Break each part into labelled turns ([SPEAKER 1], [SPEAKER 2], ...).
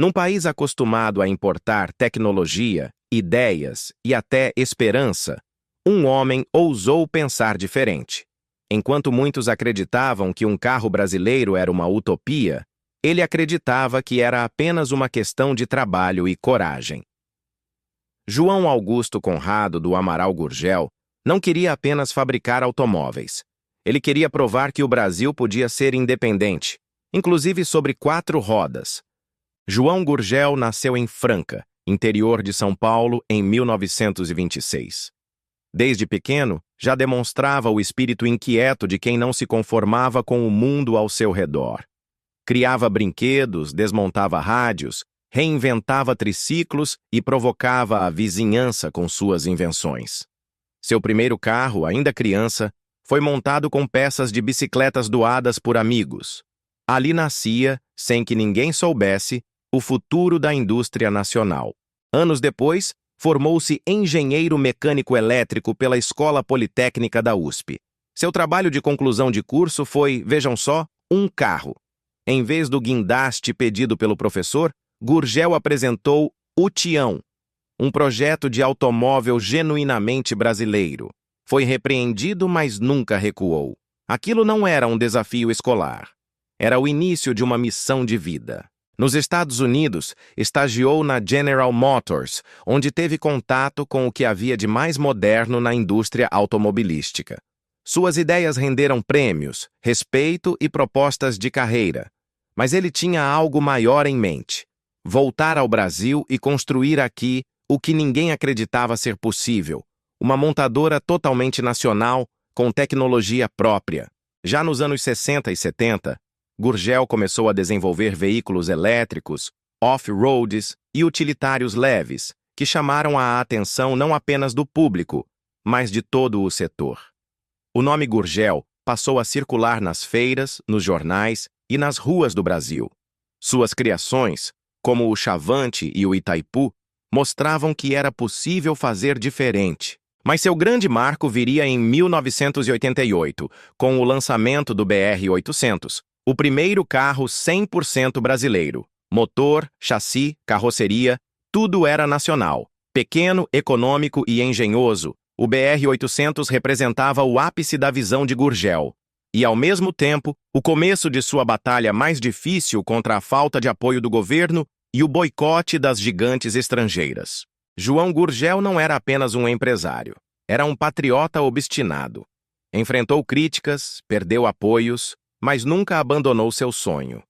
[SPEAKER 1] Num país acostumado a importar tecnologia, ideias e até esperança, um homem ousou pensar diferente. Enquanto muitos acreditavam que um carro brasileiro era uma utopia, ele acreditava que era apenas uma questão de trabalho e coragem. João Augusto Conrado do Amaral Gurgel não queria apenas fabricar automóveis. Ele queria provar que o Brasil podia ser independente, inclusive sobre 4 rodas. João Gurgel nasceu em Franca, interior de São Paulo, em 1926. Desde pequeno, já demonstrava o espírito inquieto de quem não se conformava com o mundo ao seu redor. Criava brinquedos, desmontava rádios, reinventava triciclos e provocava a vizinhança com suas invenções. Seu primeiro carro, ainda criança, foi montado com peças de bicicletas doadas por amigos. Ali nascia, sem que ninguém soubesse, o futuro da indústria nacional. Anos depois, formou-se engenheiro mecânico elétrico pela Escola Politécnica da USP. Seu trabalho de conclusão de curso foi, vejam só, um carro. Em vez do guindaste pedido pelo professor, Gurgel apresentou o Tião, um projeto de automóvel genuinamente brasileiro. Foi repreendido, mas nunca recuou. Aquilo não era um desafio escolar. Era o início de uma missão de vida. Nos Estados Unidos, estagiou na General Motors, onde teve contato com o que havia de mais moderno na indústria automobilística. Suas ideias renderam prêmios, respeito e propostas de carreira. Mas ele tinha algo maior em mente: voltar ao Brasil e construir aqui o que ninguém acreditava ser possível, uma montadora totalmente nacional, com tecnologia própria. Já nos anos 60 e 70, Gurgel começou a desenvolver veículos elétricos, off-roads e utilitários leves, que chamaram a atenção não apenas do público, mas de todo o setor. O nome Gurgel passou a circular nas feiras, nos jornais e nas ruas do Brasil. Suas criações, como o Chavante e o Itaipu, mostravam que era possível fazer diferente. Mas seu grande marco viria em 1988, com o lançamento do BR-800, o primeiro carro 100% brasileiro. Motor, chassi, carroceria, tudo era nacional. Pequeno, econômico e engenhoso, o BR-800 representava o ápice da visão de Gurgel. E, ao mesmo tempo, o começo de sua batalha mais difícil contra a falta de apoio do governo e o boicote das gigantes estrangeiras. João Gurgel não era apenas um empresário. Era um patriota obstinado. Enfrentou críticas, perdeu apoios, mas nunca abandonou seu sonho.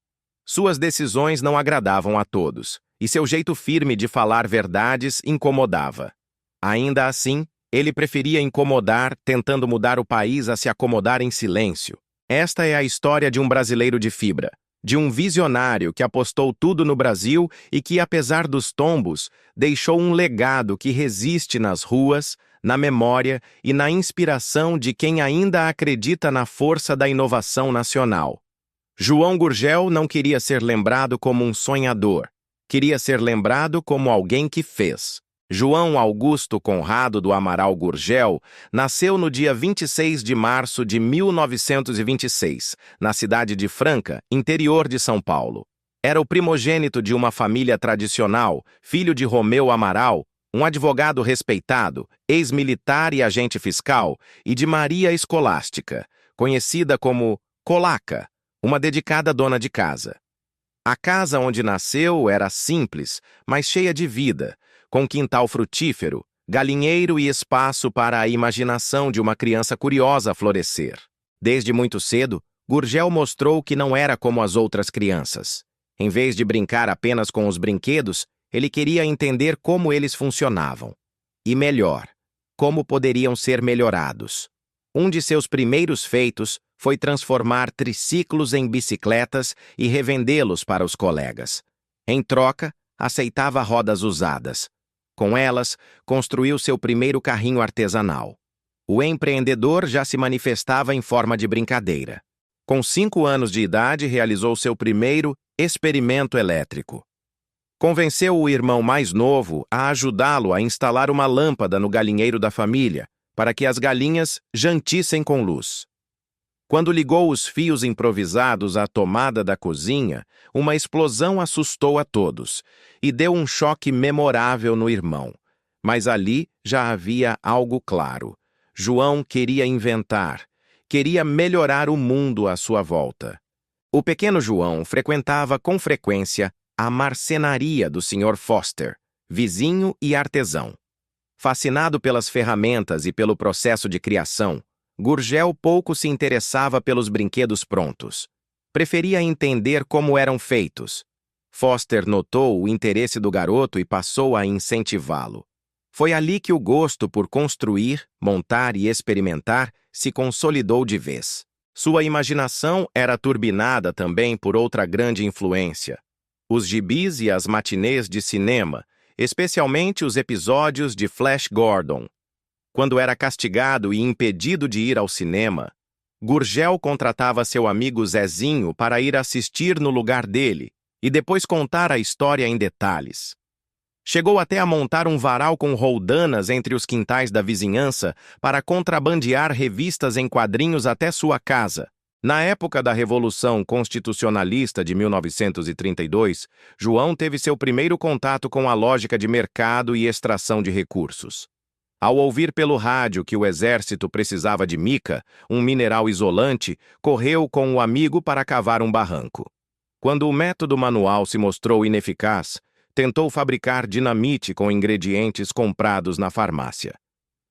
[SPEAKER 1] Suas decisões não agradavam a todos, e seu jeito firme de falar verdades incomodava. Ainda assim, ele preferia incomodar, tentando mudar o país a se acomodar em silêncio. Esta é a história de um brasileiro de fibra, de um visionário que apostou tudo no Brasil e que, apesar dos tombos, deixou um legado que resiste nas ruas, na memória e na inspiração de quem ainda acredita na força da inovação nacional. João Gurgel não queria ser lembrado como um sonhador, queria ser lembrado como alguém que fez. João Augusto Conrado do Amaral Gurgel nasceu no dia 26 de março de 1926, na cidade de Franca, interior de São Paulo. Era o primogênito de uma família tradicional, filho de Romeu Amaral, um advogado respeitado, ex-militar e agente fiscal, e de Maria Escolástica, conhecida como Colaca, uma dedicada dona de casa. A casa onde nasceu era simples, mas cheia de vida, com quintal frutífero, galinheiro e espaço para a imaginação de uma criança curiosa florescer. Desde muito cedo, Gurgel mostrou que não era como as outras crianças. Em vez de brincar apenas com os brinquedos, ele queria entender como eles funcionavam. E melhor, como poderiam ser melhorados. Um de seus primeiros feitos foi transformar triciclos em bicicletas e revendê-los para os colegas. Em troca, aceitava rodas usadas. Com elas, construiu seu primeiro carrinho artesanal. O empreendedor já se manifestava em forma de brincadeira. Com 5 anos de idade, realizou seu primeiro experimento elétrico. Convenceu o irmão mais novo a ajudá-lo a instalar uma lâmpada no galinheiro da família, para que as galinhas jantissem com luz. Quando ligou os fios improvisados à tomada da cozinha, uma explosão assustou a todos e deu um choque memorável no irmão. Mas ali já havia algo claro. João queria inventar, queria melhorar o mundo à sua volta. O pequeno João frequentava com frequência a marcenaria do Sr. Foster, vizinho e artesão. Fascinado pelas ferramentas e pelo processo de criação, Gurgel pouco se interessava pelos brinquedos prontos. Preferia entender como eram feitos. Foster notou o interesse do garoto e passou a incentivá-lo. Foi ali que o gosto por construir, montar e experimentar se consolidou de vez. Sua imaginação era turbinada também por outra grande influência: os gibis e as matinês de cinema, especialmente os episódios de Flash Gordon. Quando era castigado e impedido de ir ao cinema, Gurgel contratava seu amigo Zezinho para ir assistir no lugar dele e depois contar a história em detalhes. Chegou até a montar um varal com roldanas entre os quintais da vizinhança para contrabandear revistas em quadrinhos até sua casa. Na época da Revolução Constitucionalista de 1932, João teve seu primeiro contato com a lógica de mercado e extração de recursos. Ao ouvir pelo rádio que o exército precisava de mica, um mineral isolante, correu com o amigo para cavar um barranco. Quando o método manual se mostrou ineficaz, tentou fabricar dinamite com ingredientes comprados na farmácia.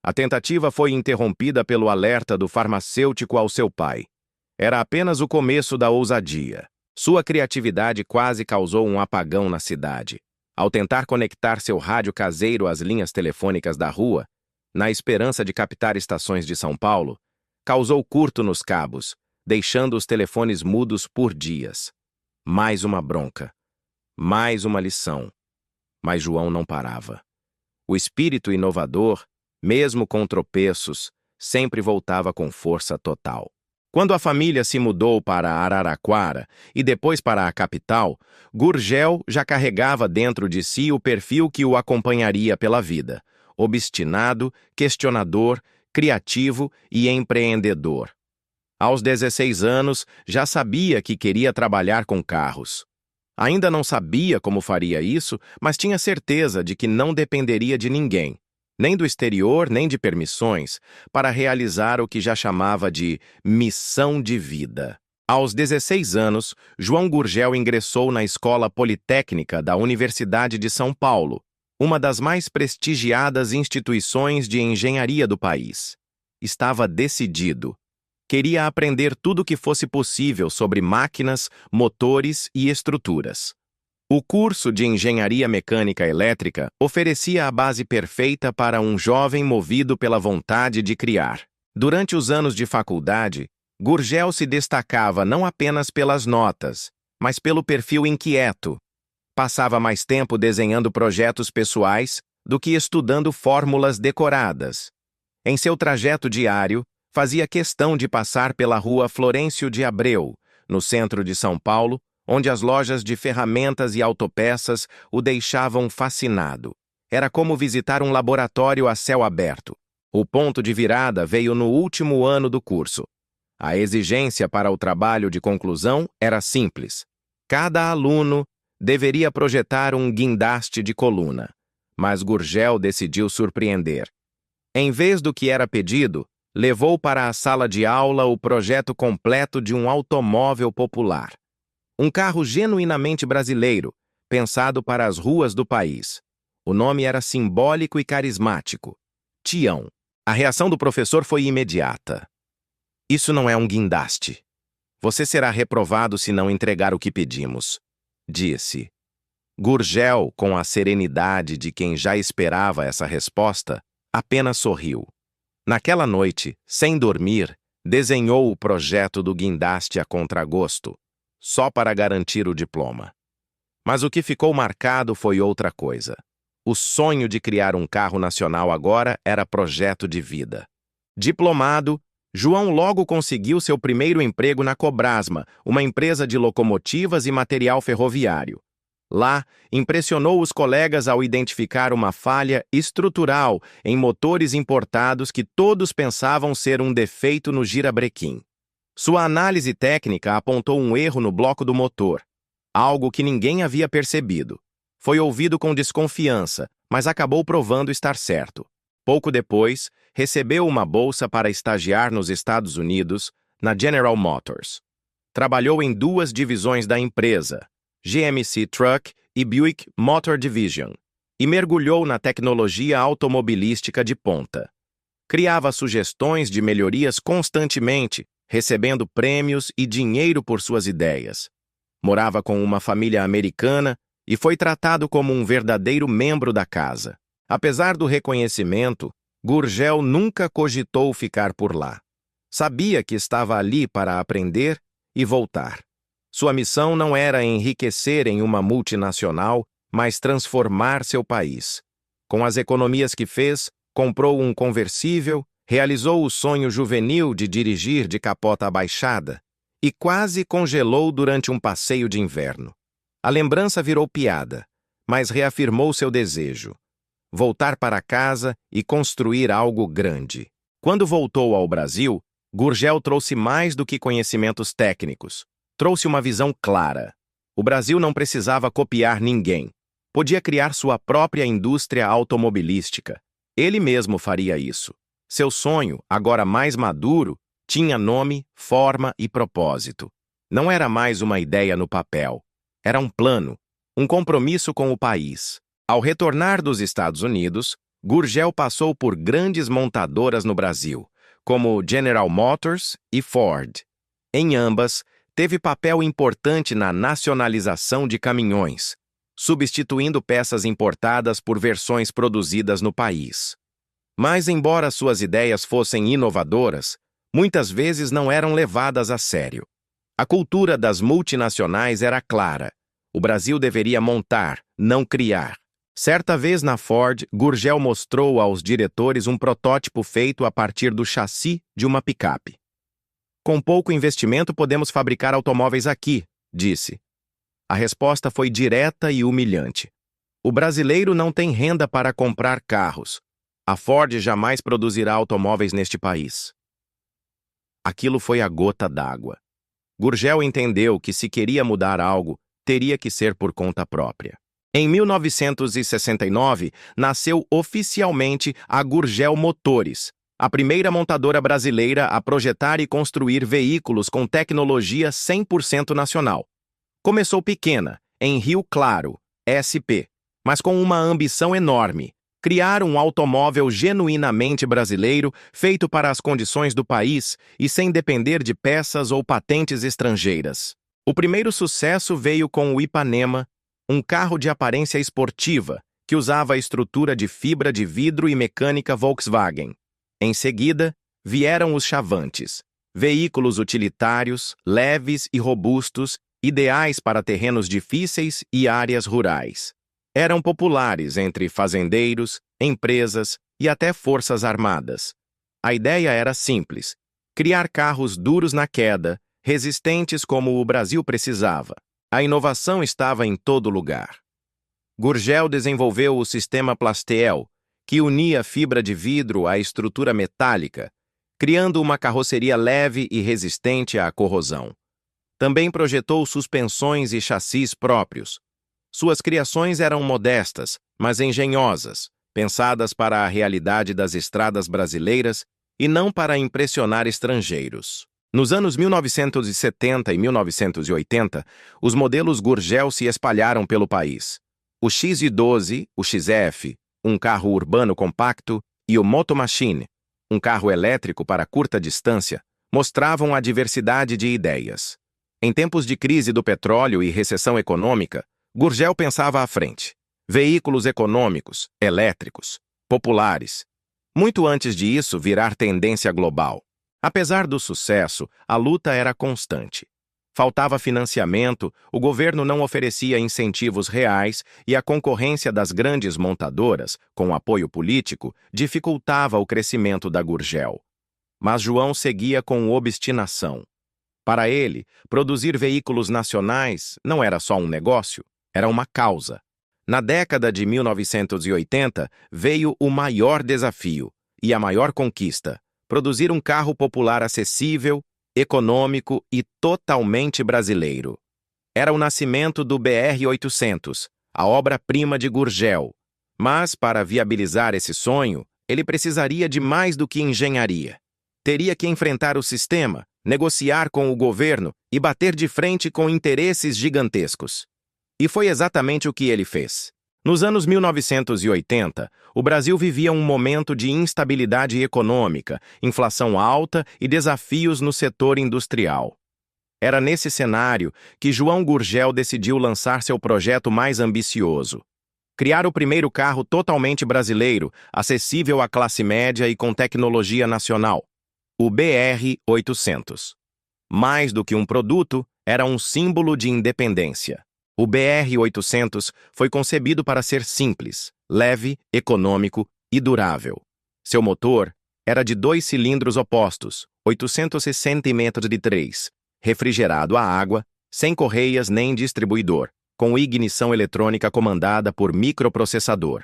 [SPEAKER 1] A tentativa foi interrompida pelo alerta do farmacêutico ao seu pai. Era apenas o começo da ousadia. Sua criatividade quase causou um apagão na cidade. Ao tentar conectar seu rádio caseiro às linhas telefônicas da rua, na esperança de captar estações de São Paulo, causou curto nos cabos, deixando os telefones mudos por dias. Mais uma bronca. Mais uma lição. Mas João não parava. O espírito inovador, mesmo com tropeços, sempre voltava com força total. Quando a família se mudou para Araraquara e depois para a capital, Gurgel já carregava dentro de si o perfil que o acompanharia pela vida: obstinado, questionador, criativo e empreendedor. Aos 16 anos, já sabia que queria trabalhar com carros. Ainda não sabia como faria isso, mas tinha certeza de que não dependeria de ninguém, nem do exterior, nem de permissões, para realizar o que já chamava de missão de vida. Aos 16 anos, João Gurgel ingressou na Escola Politécnica da Universidade de São Paulo, uma das mais prestigiadas instituições de engenharia do país. Estava decidido. Queria aprender tudo o que fosse possível sobre máquinas, motores e estruturas. O curso de Engenharia Mecânica Elétrica oferecia a base perfeita para um jovem movido pela vontade de criar. Durante os anos de faculdade, Gurgel se destacava não apenas pelas notas, mas pelo perfil inquieto. Passava mais tempo desenhando projetos pessoais do que estudando fórmulas decoradas. Em seu trajeto diário, fazia questão de passar pela rua Florencio de Abreu, no centro de São Paulo, onde as lojas de ferramentas e autopeças o deixavam fascinado. Era como visitar um laboratório a céu aberto. O ponto de virada veio no último ano do curso. A exigência para o trabalho de conclusão era simples. Cada aluno deveria projetar um guindaste de coluna, mas Gurgel decidiu surpreender. Em vez do que era pedido, levou para a sala de aula o projeto completo de um automóvel popular. Um carro genuinamente brasileiro, pensado para as ruas do país. O nome era simbólico e carismático: Tião. A reação do professor foi imediata. Isso não é um guindaste. Você será reprovado se não entregar o que pedimos, disse. Gurgel, com a serenidade de quem já esperava essa resposta, apenas sorriu. Naquela noite, sem dormir, desenhou o projeto do guindaste a contragosto, só para garantir o diploma. Mas o que ficou marcado foi outra coisa. O sonho de criar um carro nacional agora era projeto de vida. Diplomado, João logo conseguiu seu primeiro emprego na Cobrasma, uma empresa de locomotivas e material ferroviário. Lá, impressionou os colegas ao identificar uma falha estrutural em motores importados que todos pensavam ser um defeito no girabrequim. Sua análise técnica apontou um erro no bloco do motor, algo que ninguém havia percebido. Foi ouvido com desconfiança, mas acabou provando estar certo. Pouco depois, recebeu uma bolsa para estagiar nos Estados Unidos, na General Motors. Trabalhou em duas divisões da empresa, GMC Truck e Buick Motor Division, e mergulhou na tecnologia automobilística de ponta. Criava sugestões de melhorias constantemente, recebendo prêmios e dinheiro por suas ideias. Morava com uma família americana e foi tratado como um verdadeiro membro da casa. Apesar do reconhecimento, Gurgel nunca cogitou ficar por lá. Sabia que estava ali para aprender e voltar. Sua missão não era enriquecer em uma multinacional, mas transformar seu país. Com as economias que fez, comprou um conversível, realizou o sonho juvenil de dirigir de capota abaixada e quase congelou durante um passeio de inverno. A lembrança virou piada, mas reafirmou seu desejo: voltar para casa e construir algo grande. Quando voltou ao Brasil, Gurgel trouxe mais do que conhecimentos técnicos. Trouxe uma visão clara. O Brasil não precisava copiar ninguém. Podia criar sua própria indústria automobilística. Ele mesmo faria isso. Seu sonho, agora mais maduro, tinha nome, forma e propósito. Não era mais uma ideia no papel. Era um plano, um compromisso com o país. Ao retornar dos Estados Unidos, Gurgel passou por grandes montadoras no Brasil, como General Motors e Ford. Em ambas, teve papel importante na nacionalização de caminhões, substituindo peças importadas por versões produzidas no país. Mas, embora suas ideias fossem inovadoras, muitas vezes não eram levadas a sério. A cultura das multinacionais era clara. O Brasil deveria montar, não criar. Certa vez na Ford, Gurgel mostrou aos diretores um protótipo feito a partir do chassi de uma picape. Com pouco investimento podemos fabricar automóveis aqui, disse. A resposta foi direta e humilhante. O brasileiro não tem renda para comprar carros. A Ford jamais produzirá automóveis neste país. Aquilo foi a gota d'água. Gurgel entendeu que se queria mudar algo, teria que ser por conta própria. Em 1969, nasceu oficialmente a Gurgel Motores, a primeira montadora brasileira a projetar e construir veículos com tecnologia 100% nacional. Começou pequena, em Rio Claro, SP, mas com uma ambição enorme: criar um automóvel genuinamente brasileiro, feito para as condições do país e sem depender de peças ou patentes estrangeiras. O primeiro sucesso veio com o Ipanema, um carro de aparência esportiva, que usava a estrutura de fibra de vidro e mecânica Volkswagen. Em seguida, vieram os Chavantes, veículos utilitários, leves e robustos, ideais para terrenos difíceis e áreas rurais. Eram populares entre fazendeiros, empresas e até forças armadas. A ideia era simples: criar carros duros na queda, resistentes como o Brasil precisava. A inovação estava em todo lugar. Gurgel desenvolveu o sistema Plastel, que unia fibra de vidro à estrutura metálica, criando uma carroceria leve e resistente à corrosão. Também projetou suspensões e chassis próprios. Suas criações eram modestas, mas engenhosas, pensadas para a realidade das estradas brasileiras e não para impressionar estrangeiros. Nos anos 1970 e 1980, os modelos Gurgel se espalharam pelo país. O XI12, o XF, um carro urbano compacto, e o Motomachine, um carro elétrico para curta distância, mostravam a diversidade de ideias. Em tempos de crise do petróleo e recessão econômica, Gurgel pensava à frente. Veículos econômicos, elétricos, populares. Muito antes de isso virar tendência global. Apesar do sucesso, a luta era constante. Faltava financiamento, o governo não oferecia incentivos reais e a concorrência das grandes montadoras, com apoio político, dificultava o crescimento da Gurgel. Mas João seguia com obstinação. Para ele, produzir veículos nacionais não era só um negócio, era uma causa. Na década de 1980, veio o maior desafio e a maior conquista: produzir um carro popular acessível, econômico e totalmente brasileiro. Era o nascimento do BR-800, a obra-prima de Gurgel. Mas, para viabilizar esse sonho, ele precisaria de mais do que engenharia. Teria que enfrentar o sistema, negociar com o governo e bater de frente com interesses gigantescos. E foi exatamente o que ele fez. Nos anos 1980, o Brasil vivia um momento de instabilidade econômica, inflação alta e desafios no setor industrial. Era nesse cenário que João Gurgel decidiu lançar seu projeto mais ambicioso: criar o primeiro carro totalmente brasileiro, acessível à classe média e com tecnologia nacional, o BR-800. Mais do que um produto, era um símbolo de independência. O BR-800 foi concebido para ser simples, leve, econômico e durável. Seu motor era de 2 cilindros opostos, 860 cm3, refrigerado a água, sem correias nem distribuidor, com ignição eletrônica comandada por microprocessador.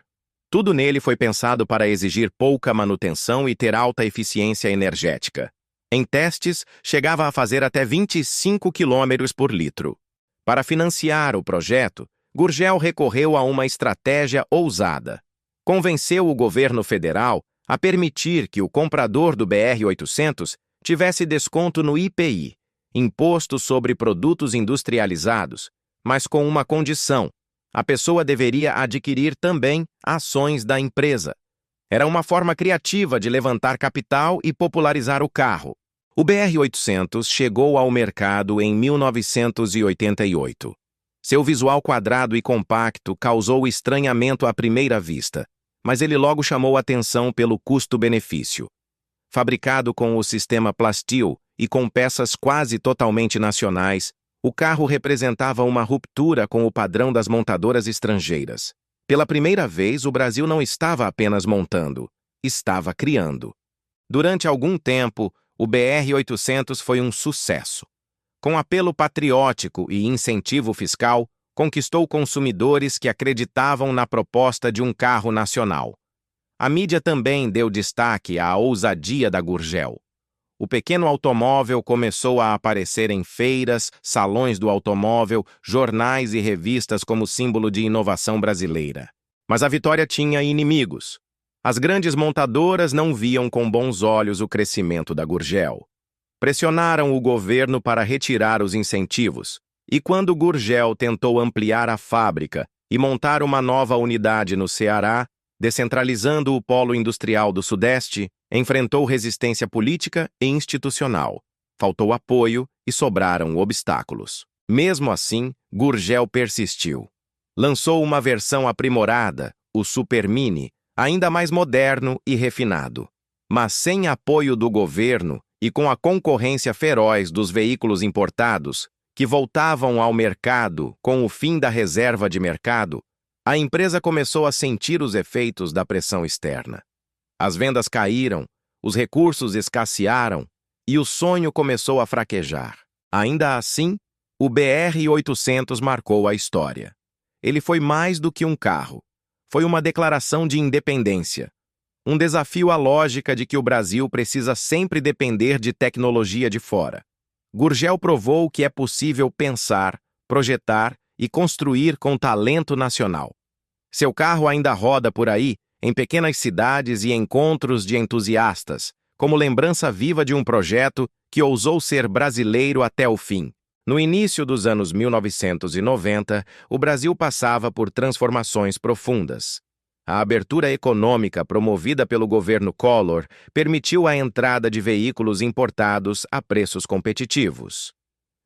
[SPEAKER 1] Tudo nele foi pensado para exigir pouca manutenção e ter alta eficiência energética. Em testes, chegava a fazer até 25 km por litro. Para financiar o projeto, Gurgel recorreu a uma estratégia ousada. Convenceu o governo federal a permitir que o comprador do BR-800 tivesse desconto no IPI, Imposto sobre Produtos Industrializados, mas com uma condição: a pessoa deveria adquirir também ações da empresa. Era uma forma criativa de levantar capital e popularizar o carro. O BR-800 chegou ao mercado em 1988. Seu visual quadrado e compacto causou estranhamento à primeira vista, mas ele logo chamou atenção pelo custo-benefício. Fabricado com o sistema Plasteel e com peças quase totalmente nacionais, o carro representava uma ruptura com o padrão das montadoras estrangeiras. Pela primeira vez, o Brasil não estava apenas montando, estava criando. Durante algum tempo, o BR-800 foi um sucesso. Com apelo patriótico e incentivo fiscal, conquistou consumidores que acreditavam na proposta de um carro nacional. A mídia também deu destaque à ousadia da Gurgel. O pequeno automóvel começou a aparecer em feiras, salões do automóvel, jornais e revistas como símbolo de inovação brasileira. Mas a vitória tinha inimigos. As grandes montadoras não viam com bons olhos o crescimento da Gurgel. Pressionaram o governo para retirar os incentivos, e quando Gurgel tentou ampliar a fábrica e montar uma nova unidade no Ceará, descentralizando o polo industrial do Sudeste, enfrentou resistência política e institucional. Faltou apoio e sobraram obstáculos. Mesmo assim, Gurgel persistiu. Lançou uma versão aprimorada, o Super Mini, ainda mais moderno e refinado. Mas sem apoio do governo e com a concorrência feroz dos veículos importados, que voltavam ao mercado com o fim da reserva de mercado, a empresa começou a sentir os efeitos da pressão externa. As vendas caíram, os recursos escassearam e o sonho começou a fraquejar. Ainda assim, o BR-800 marcou a história. Ele foi mais do que um carro. Foi uma declaração de independência. Um desafio à lógica de que o Brasil precisa sempre depender de tecnologia de fora. Gurgel provou que é possível pensar, projetar e construir com talento nacional. Seu carro ainda roda por aí, em pequenas cidades e encontros de entusiastas, como lembrança viva de um projeto que ousou ser brasileiro até o fim. No início dos anos 1990, o Brasil passava por transformações profundas. A abertura econômica promovida pelo governo Collor permitiu a entrada de veículos importados a preços competitivos.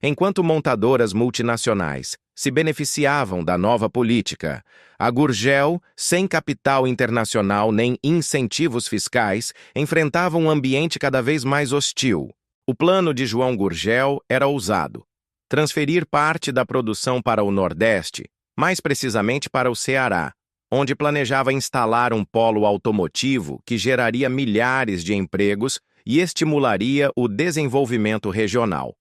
[SPEAKER 1] Enquanto montadoras multinacionais se beneficiavam da nova política, a Gurgel, sem capital internacional nem incentivos fiscais, enfrentava um ambiente cada vez mais hostil. O plano de João Gurgel era ousado: transferir parte da produção para o Nordeste, mais precisamente para o Ceará, onde planejava instalar um polo automotivo que geraria milhares de empregos e estimularia o desenvolvimento regional.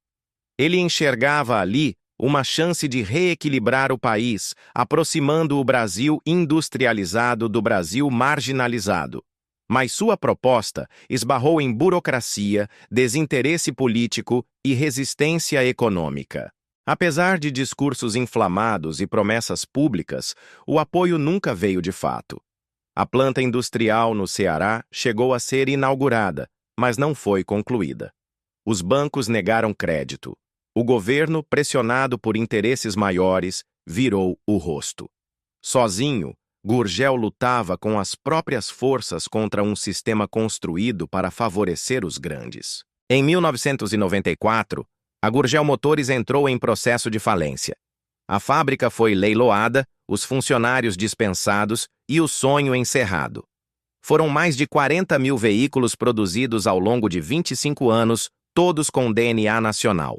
[SPEAKER 1] Ele enxergava ali uma chance de reequilibrar o país, aproximando o Brasil industrializado do Brasil marginalizado. Mas sua proposta esbarrou em burocracia, desinteresse político e resistência econômica. Apesar de discursos inflamados e promessas públicas, o apoio nunca veio de fato. A planta industrial no Ceará chegou a ser inaugurada, mas não foi concluída. Os bancos negaram crédito. O governo, pressionado por interesses maiores, virou o rosto. Sozinho, Gurgel lutava com as próprias forças contra um sistema construído para favorecer os grandes. Em 1994, a Gurgel Motores entrou em processo de falência. A fábrica foi leiloada, os funcionários dispensados e o sonho encerrado. Foram mais de 40 mil veículos produzidos ao longo de 25 anos, todos com DNA nacional.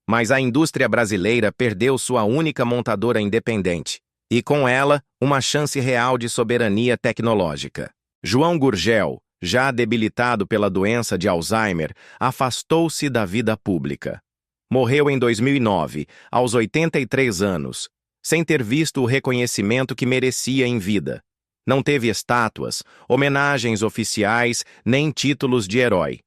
[SPEAKER 1] Mas a indústria brasileira perdeu sua única montadora independente, e com ela, uma chance real de soberania tecnológica. João Gurgel, já debilitado pela doença de Alzheimer, afastou-se da vida pública. Morreu em 2009, aos 83 anos, sem ter visto o reconhecimento que merecia em vida. Não teve estátuas, homenagens oficiais, nem títulos de herói.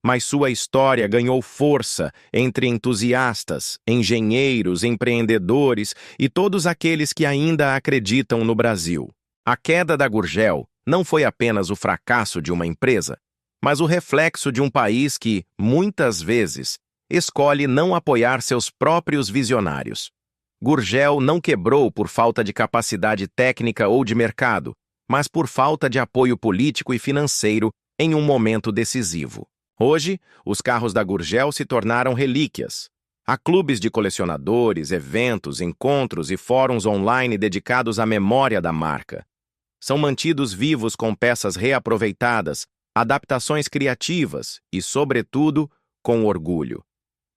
[SPEAKER 1] Mas sua história ganhou força entre entusiastas, engenheiros, empreendedores e todos aqueles que ainda acreditam no Brasil. A queda da Gurgel não foi apenas o fracasso de uma empresa, mas o reflexo de um país que, muitas vezes, escolhe não apoiar seus próprios visionários. Gurgel não quebrou por falta de capacidade técnica ou de mercado, mas por falta de apoio político e financeiro em um momento decisivo. Hoje, os carros da Gurgel se tornaram relíquias. Há clubes de colecionadores, eventos, encontros e fóruns online dedicados à memória da marca. São mantidos vivos com peças reaproveitadas, adaptações criativas e, sobretudo, com orgulho.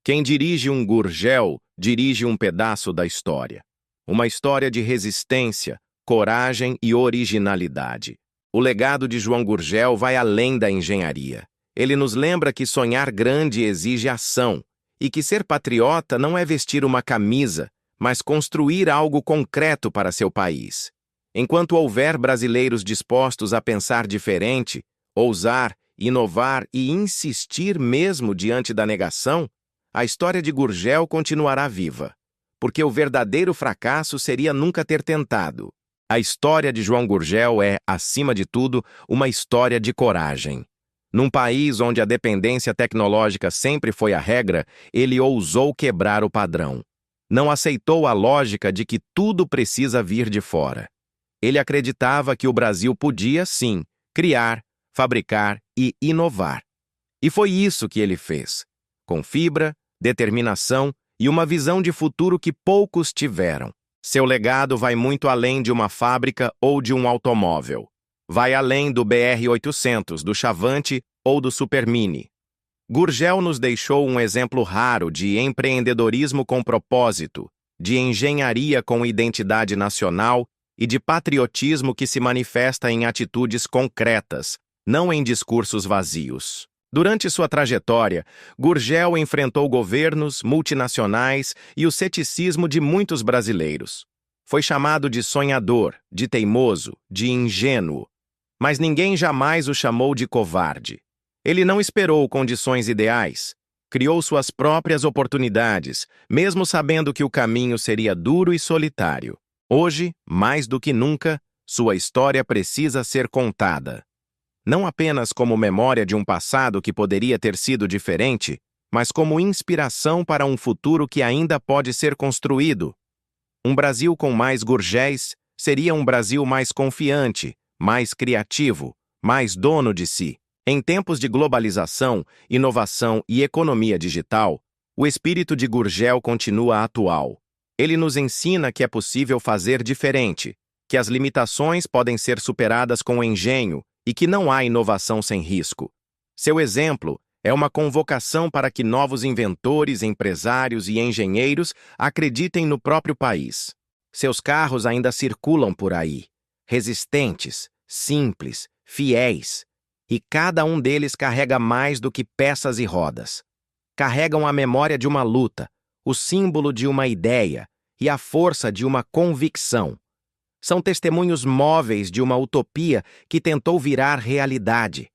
[SPEAKER 1] Quem dirige um Gurgel dirige um pedaço da história. Uma história de resistência, coragem e originalidade. O legado de João Gurgel vai além da engenharia. Ele nos lembra que sonhar grande exige ação e que ser patriota não é vestir uma camisa, mas construir algo concreto para seu país. Enquanto houver brasileiros dispostos a pensar diferente, ousar, inovar e insistir mesmo diante da negação, a história de Gurgel continuará viva, porque o verdadeiro fracasso seria nunca ter tentado. A história de João Gurgel é, acima de tudo, uma história de coragem. Num país onde a dependência tecnológica sempre foi a regra, ele ousou quebrar o padrão. Não aceitou a lógica de que tudo precisa vir de fora. Ele acreditava que o Brasil podia, sim, criar, fabricar e inovar. E foi isso que ele fez, com fibra, determinação e uma visão de futuro que poucos tiveram. Seu legado vai muito além de uma fábrica ou de um automóvel. Vai além do BR-800, do Chavante ou do Supermini. Gurgel nos deixou um exemplo raro de empreendedorismo com propósito, de engenharia com identidade nacional e de patriotismo que se manifesta em atitudes concretas, não em discursos vazios. Durante sua trajetória, Gurgel enfrentou governos, multinacionais e o ceticismo de muitos brasileiros. Foi chamado de sonhador, de teimoso, de ingênuo. Mas ninguém jamais o chamou de covarde. Ele não esperou condições ideais. Criou suas próprias oportunidades, mesmo sabendo que o caminho seria duro e solitário. Hoje, mais do que nunca, sua história precisa ser contada. Não apenas como memória de um passado que poderia ter sido diferente, mas como inspiração para um futuro que ainda pode ser construído. Um Brasil com mais Gurgéis seria um Brasil mais confiante, mais criativo, mais dono de si. Em tempos de globalização, inovação e economia digital, o espírito de Gurgel continua atual. Ele nos ensina que é possível fazer diferente, que as limitações podem ser superadas com engenho e que não há inovação sem risco. Seu exemplo é uma convocação para que novos inventores, empresários e engenheiros acreditem no próprio país. Seus carros ainda circulam por aí, resistentes, simples, fiéis, e cada um deles carrega mais do que peças e rodas. Carregam a memória de uma luta, o símbolo de uma ideia e a força de uma convicção. São testemunhos móveis de uma utopia que tentou virar realidade.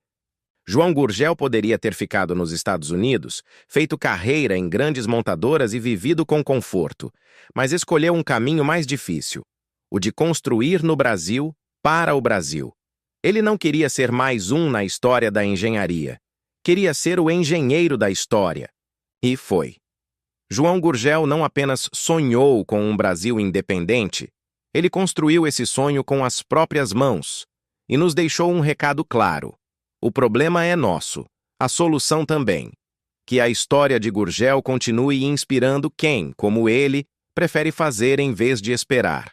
[SPEAKER 1] João Gurgel poderia ter ficado nos Estados Unidos, feito carreira em grandes montadoras e vivido com conforto, mas escolheu um caminho mais difícil, o de construir no Brasil, para o Brasil. Ele não queria ser mais um na história da engenharia. Queria ser o engenheiro da história. E foi. João Gurgel não apenas sonhou com um Brasil independente, ele construiu esse sonho com as próprias mãos e nos deixou um recado claro. O problema é nosso, a solução também. Que a história de Gurgel continue inspirando quem, como ele, prefere fazer em vez de esperar.